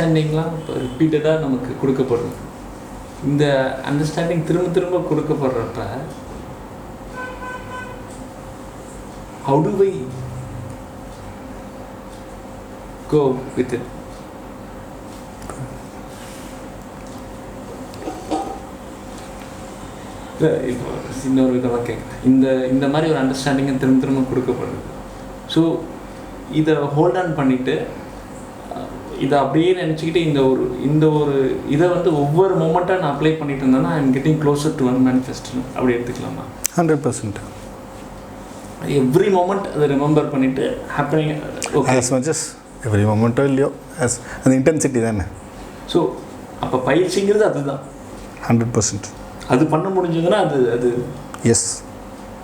அண்டர்ஸ்டாண்டிங்லாம் இப்போ ரிப்பீட்டடாக நமக்கு கொடுக்கப்படுது. இந்த அண்டர்ஸ்டாண்டிங் திரும்ப திரும்ப கொடுக்கப்படுறப்ப how do we go with it? இல்லை இப்போ இன்னொரு விதமாக கேட்குறேன். இந்த மாதிரி ஒரு அண்டர்ஸ்டாண்டிங்கை திரும்ப திரும்ப கொடுக்கப்படுது. ஸோ இதை ஹோல்ட் ஆன் பண்ணிவிட்டு இதை அப்படியே நினச்சிக்கிட்டு இந்த ஒரு இதை வந்து ஒவ்வொரு மூமெண்ட்டாக நான் அப்ளை பண்ணிட்டு இருந்தேன்னா I am getting closer to one manifesto அப்படி எடுத்துக்கலாமா? 100%. எவ்ரி மூமெண்ட் அதை ரிமெம்பர் பண்ணிவிட்டு happening okay as much as every moment இல்லையோ as அந்த இன்டென்சிட்டி தானே. ஸோ அப்போ பயிற்சிங்கிறது அதுதான் 100%. அது பண்ண முடிஞ்சதுன்னா அது எஸ்.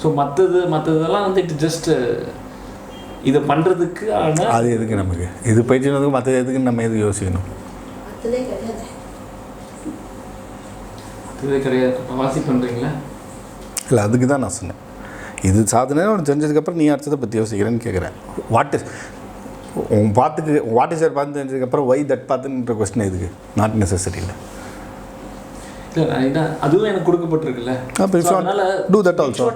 ஸோ மற்றதெல்லாம் வந்து இட் ஜஸ்ட் இதை பண்ணுறதுக்கு ஆனால் அது எதுக்கு நமக்கு இது பயிற்சினதுக்கு மற்றது எதுக்குன்னு நம்ம எதுக்கு யோசிக்கணும்? அதுவே கிடையாது. வாசி பண்ணுறீங்களா? இல்லை, அதுக்கு தான் நான் சொன்னேன். இது சாதனை ஒன்று தெரிஞ்சதுக்கப்புறம் நீ அடுத்ததை பற்றி யோசிக்கிறேன்னு கேட்குறேன். வாட் இஸ் பார்த்து தெரிஞ்சதுக்கப்புறம் ஒய் தட் பார்த்துன்ற கொஸ்டின் எதுக்கு? Not necessary. இல்லை இல்லை அதுவும் எனக்கு கொடுக்கப்பட்டிருக்குல்ல. அதனால் do that also.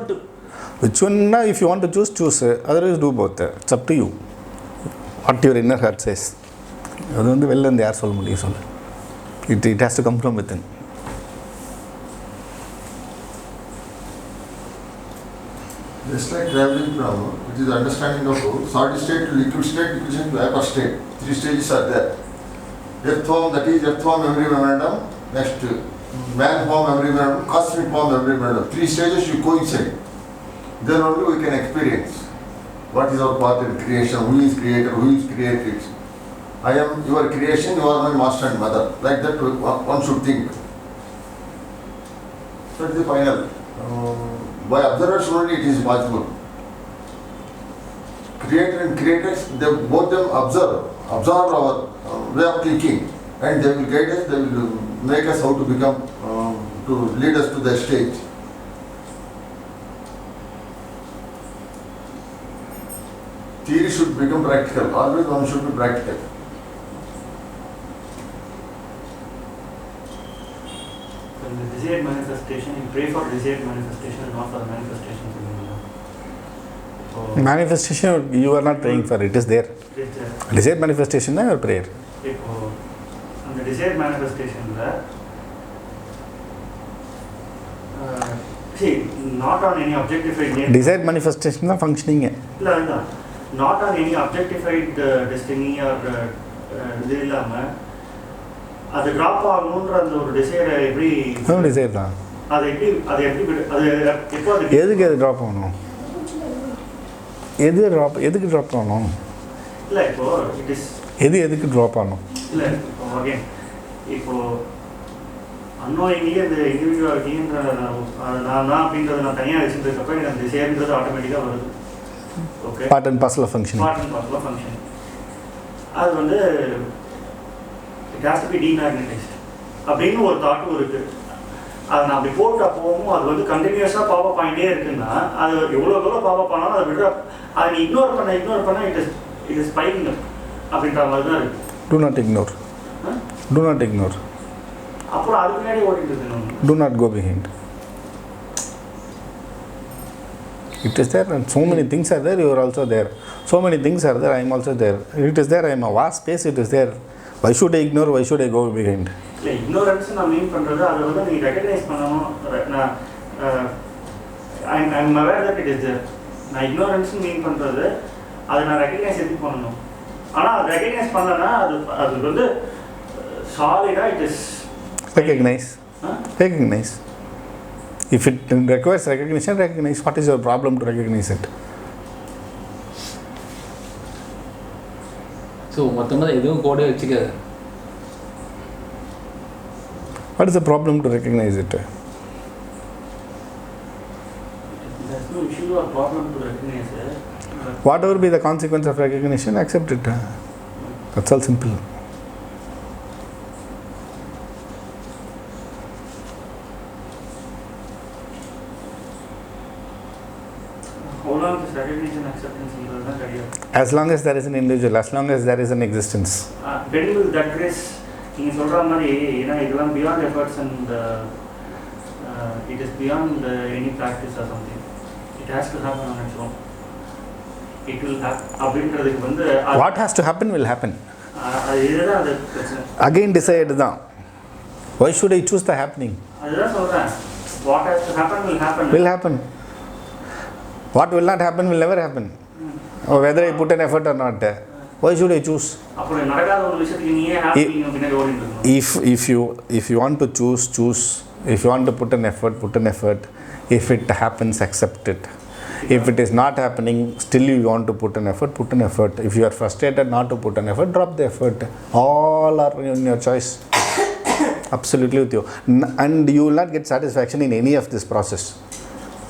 Which one, if you want to choose, otherwise do both. It's up to you. What your inner heart says. அது வந்து வெளில இருந்து யார் சொல்ல முடியும் சொல்லு? It has to come from within. Just like traveling from, which is understanding of solid state to liquid state, liquid state to vapor state. 3 stages are there. Earth form, that is earth form memory memorandum. Next, man form memory memorandum, cosmic form memory memorandum. 3 stages you coincide. Then only we can experience what is our part in creation, who is creator, who is created. I am your creation, you are my master and mother. Like that one should think. That is the final. By observation only it is possible. Creator and creators, both them observe our way of thinking, and they will guide us, they will make us how to become, to lead us to the stage. Theory should become practical. Always one should be practical. For the desired manifestation, you pray for desired manifestation, not for the manifestation. Manifestation, you are not praying for it. It is there. Desired manifestation is your prayer. On the desired manifestation, see, not on any objectified name. Desired manifestation is functioning. No. Not on any objectified destiny or இது இல்லாமல் அது drop ஆகணுன்ற அந்த ஒரு டிசைரை எப்படி desire தான் அது எப்போ எதுக்கு அது ட்ராப் ஆகணும்? எதுக்கு ட்ராப் ஆகணும்? இல்லை இப்போ இட் இஸ் எதுக்கு ட்ராப் ஆகணும்? இல்லை இப்போ ஓகே இப்போ அன்னோயிங்லேயே அந்த இண்டிவிஜுவாலிட்டின்ற நான் தான் அப்படின்றத நான் தனியாக வச்சுருக்கப்ப எனக்கு அந்த டிசைர்ன்றது ஆட்டோமேட்டிக்காக வருது. Okay. Part and parcel of functioning. அது வந்து it has to be demagnetized அப்படின்னு ஒரு தாட்டும் இருக்கு. அதை நான் அப்படி போட்டு போகும் அது வந்து கண்டினியூஸாக பாப்பா பாயிண்டே இருக்குன்னா அது எவ்வளோ பாப்பா பண்ணாலும் அதை விட அதை நீ இக்னோர் பண்ண இட் இஸ் ஸ்பைக்கிங் அப்படின்ற மாதிரி தான் இருக்கு. Do not ignore. அப்புறம் அதுக்கு முன்னாடி ஓடிட்டு இருக்கு. Do not go behind. It is there, and so many things are there, you are also there. So many things are there, I am also there. It is there, I am a vast space, it is there. Why should I ignore, why should I go behind? இல்லை ignorance நான் mean பண்ணுறது அதை வந்து நீ recognise பண்ணணும். நான் I'm aware that it is there. நான் ignorance மீன் பண்ணுறது அதை நான் ரெகக்னைஸ் எப்படி பண்ணணும்? ஆனால் அது ரெகக்னைஸ் பண்ணனா அது வந்து சாலிடாக it is recognize. If it requires recognition, recognize. What is your problem to recognize it? So மொத்தமாக எதுவும் கோடே வச்சுக்காது. What is the problem to recognize it? There's no issue or problem to recognize it. Whatever be the consequence of recognition, accept it. That's all simple. How உலகத்துக்கு recognition acceptance தான் கிடையாது. As long as there is an individual, as long as there is an existence. When will that grace, நீங்க சொல்ற மாதிரி ஏன்னா இதெல்லாம் beyond efforts and it is beyond any practice or something. It has to happen on its own. It will happen. அப்படின்றதுக்கு வந்து What has to happen will happen. இதுதான் அது பிரச்சனை. Again decide தான். Why should I choose the happening? அதுதான் சொல்றேன். What has to happen will happen. Will happen. What will not happen will never happen. Or whether I put an effort or not. Why should I choose? அப்போ நடக்காத ஒரு விஷயத்துக்கு நீயே ஹாப்பிங்க பின்னாடி ஓடிட்டு இருக்கணும். If you want to choose. If you want to put an effort. If it happens, accept it. If it is not happening, still you want to put an effort. If you are frustrated not to put an effort, drop the effort. All are in your choice. Absolutely with you. And you will not get satisfaction in any of this process.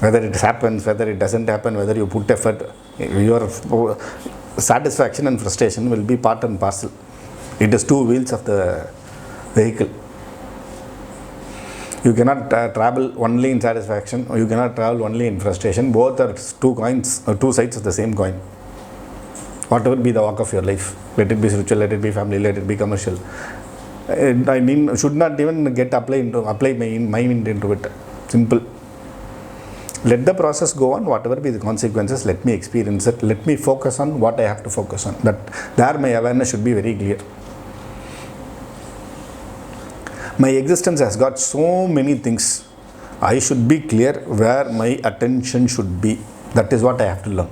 Whether it happens, whether it doesn't happen, whether you put effort, your satisfaction and frustration will be part and parcel. It is two wheels of the vehicle. You cannot travel only in satisfaction, or you cannot travel only in frustration. Both are two coins, or two sides of the same coin. Whatever be the walk of your life, let it be spiritual, let it be family, let it be commercial. I mean, should not even apply my mind into it. Simple. Let the process go on, whatever be the consequences, let me experience it. Let me focus on what I have to focus on. That there my awareness should be very clear. My existence has got so many things. I should be clear where my attention should be. That is what I have to learn.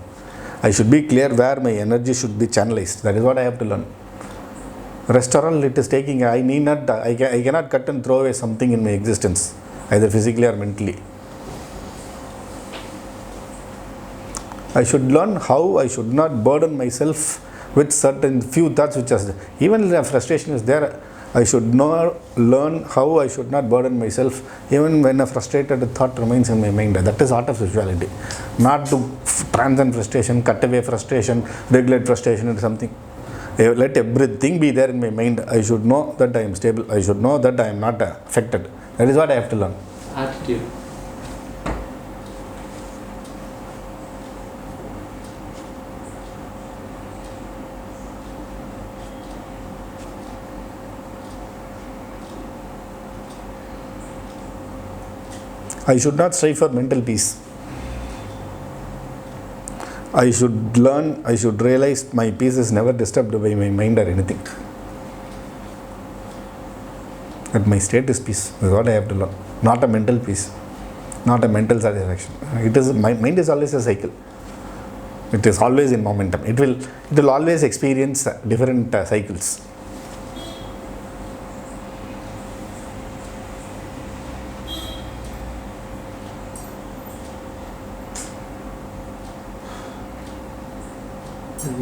I should be clear where my energy should be channelized. That is what I have to learn. Rest or all, it is taking. I cannot cut and throw away something in my existence, either physically or mentally. I should learn how I should not burden myself with certain few thoughts which are, even if frustration is there, I should learn how I should not burden myself even when a frustrated thought remains in my mind. That is art of spirituality. Not to transcend frustration, cut away frustration, regulate frustration or something. Let everything be there in my mind. I should know that I am stable. I should know that I am not affected. That is what I have to learn. Attitude. I should not strive for mental peace. I should learn, I should realize my peace is never disturbed by my mind or anything. That my state is peace. That is what I have to learn. Not a mental peace. Not a mental satisfaction. My mind is always a cycle. It is always in momentum. It will always experience different cycles.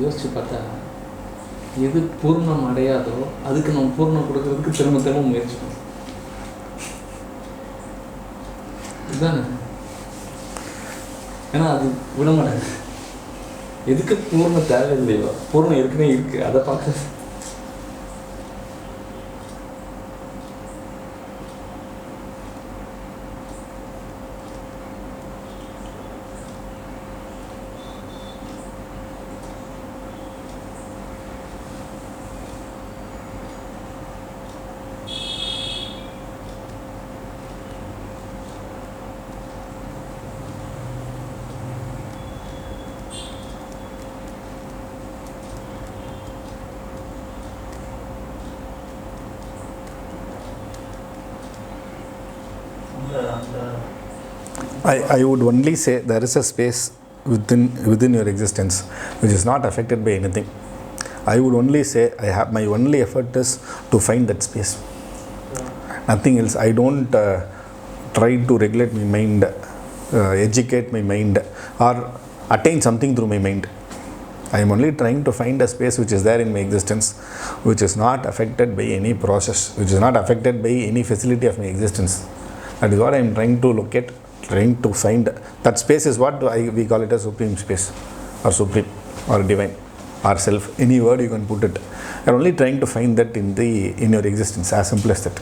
யோசிச்சு பார்த்தா எது பூர்ணம் அடையாதோ அதுக்கு நம்ம பூர்ணம் கொடுக்கறதுக்கு திரும்ப முயற்சி பண்ணும். இதுதானே? ஏன்னா அது விட மாட்டாங்க. எதுக்கு பூர்ணம் தேவையில்லையோ பூர்ணம் ஏற்கனவே இருக்கு, அதை பார்க்க. I would only say there is a space within your existence which is not affected by anything. I would only say my only effort is to find that space. Nothing else. I don't try to regulate my mind, educate my mind, or attain something through my mind. I am only trying to find a space which is there in my existence, which is not affected by any process, which is not affected by any facility of my existence. That is what I am trying to locate, trying to find. That space is what we call it as supreme space, or supreme, or divine, or self. Any word you can put it. I am only trying to find that in your existence, as simple as that.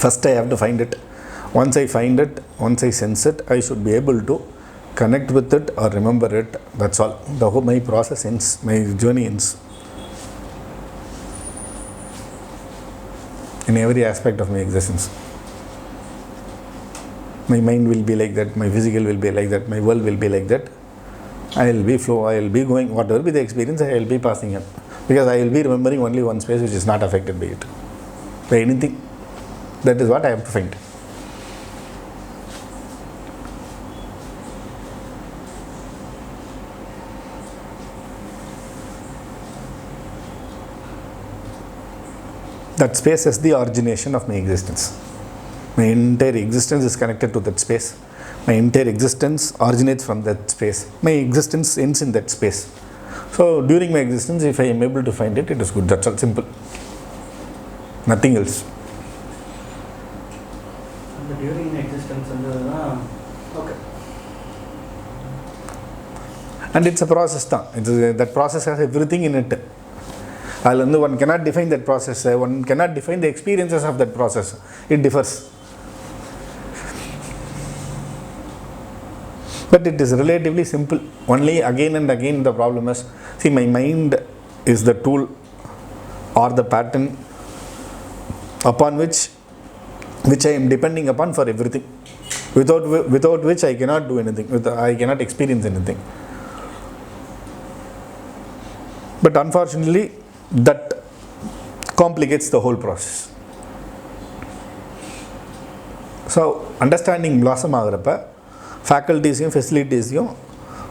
First I have to find it. Once I find it, once I sense it, I should be able to connect with it or remember it, that's all. My process ends, my journey ends. In every aspect of my existence. My mind will be like that, my physical will be like that, my world will be like that. I will be going, whatever be the experience, I will be passing it. Because I will be remembering only one space which is not affected by it. By anything. That is what I have to find. That space is the origination of my existence. My entire existence is connected to that space. My entire existence originates from that space. My existence ends in that space. So during my existence, if I am able to find it, it is good. That's all, simple. Nothing else. And during existence, okay. And it's a process. That process has everything in it. One cannot define that process. One cannot define the experiences of that process. It differs. But it is relatively simple. Only again and again the problem is, see, my mind is the tool or the pattern upon which I am depending upon for everything. Without which I cannot do anything. I cannot experience anything. But unfortunately, that complicates the whole process. So, understanding blossom agarappa, faculties, facilities,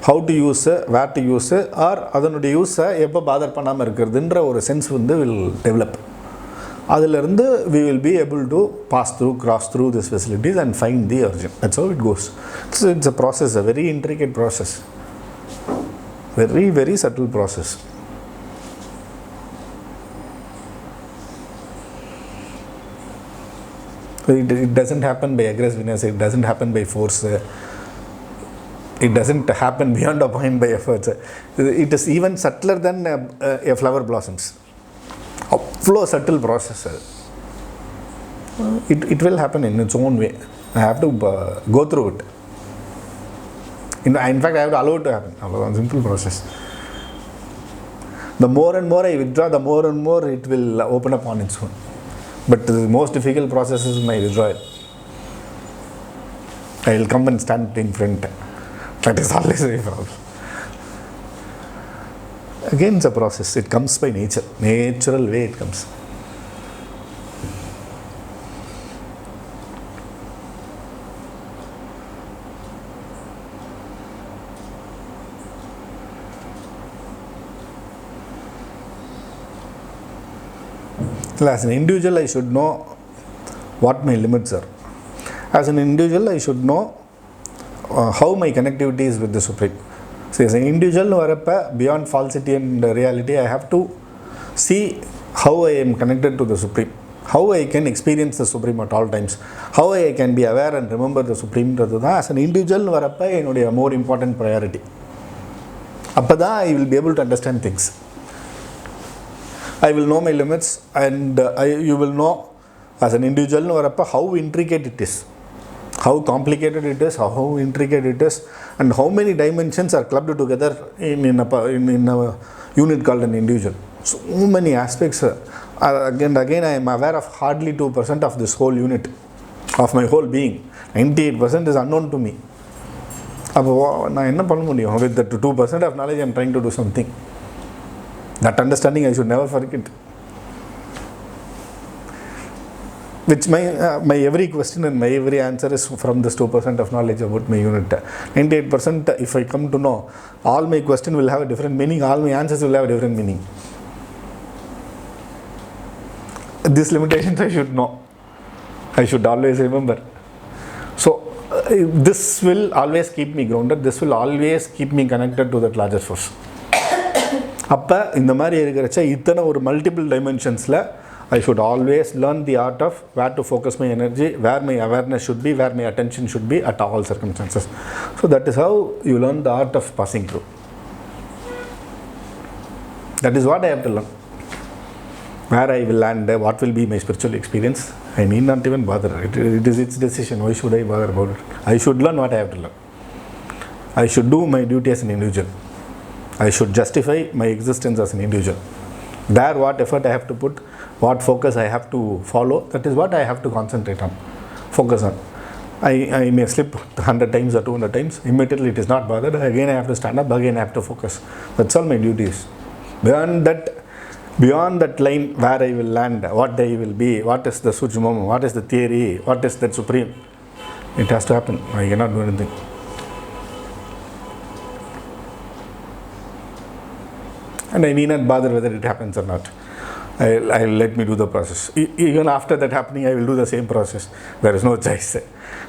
how to use, where to use, or adanoda use எப்ப bother பண்ணாம இருக்குறதுன்ற ஒரு sense will develop. அதிலிருந்து we will be able to cross through these facilities and find the origin. That's how it goes. So it's a process, a very intricate process. Very, very subtle process. It doesn't happen by aggressiveness, it doesn't happen by force, it doesn't happen beyond a point by efforts. It is even subtler than a flower blossoms. A flow subtle process. It will happen in its own way. I have to go through it. In fact, I have to allow it to happen. A simple process. The more and more I withdraw, the more and more it will open up on its own. But the most difficult process is my withdrawal. I will come and stand in front. That is always a problem. Again, it's a process. It comes by nature. Natural way it comes. As an individual, I should know what my limits are. As an individual, I should know how my connectivity is with the Supreme. So, as an individual, beyond falsity and reality, I have to see how I am connected to the Supreme, how I can experience the Supreme at all times, how I can be aware and remember the Supreme. As an individual, a more important priority. Appada, I will be able to understand things. I will know my limits, and you will know as an individual how intricate it is, how complicated it is, how intricate it is, and how many dimensions are clubbed together in a unit called an individual. So many aspects. Again, I am aware of hardly 2% of this whole unit, of my whole being. 98% is unknown to me. With the 2% of knowledge, I am trying to do something. That understanding I should never forget. Which my every question and my every answer is from this 2% of knowledge about my unit. 98%, if I come to know, all my question will have a different meaning, all my answers will have a different meaning. These limitations I should know. I should always remember. So, this will always keep me grounded, this will always keep me connected to that larger force. அப்போ இந்த மாதிரி இருக்கிறச்ச இத்தனை ஒரு multiple டைமென்ஷன்ஸில் I should always learn the art of where to focus my energy, where my awareness should be, where my attention should be at all circumstances. So that is how you learn the art of passing through. That is what I have to learn. Where I will land, what will be my spiritual experience, I need not even bother. It is its decision. Why should I bother about it? I should learn what I have to learn. I should do my duty as an individual. I should justify my existence as an individual. There, what effort I have to put, what focus I have to follow, that is what I have to concentrate on, focus on. I may slip 100 times or 200 times, immediately it is not bothered, again I have to stand up, again I have to focus. That's all my duties. Beyond that line where I will land, what I will be, what is the sujmam, what is the theory, what is that supreme, it has to happen. I cannot do anything. And I need not bother whether it happens or not. I'll let me do the process. Even after that happening, I will do the same process. There is no choice.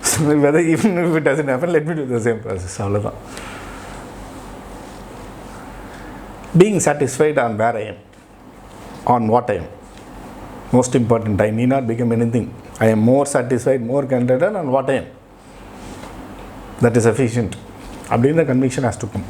So whether even if it doesn't happen, let me do the same process. Being satisfied on where I am, on what I am. Most important, I need not become anything. I am more satisfied, more contented on what I am. That is sufficient. Abdin the conviction has to come.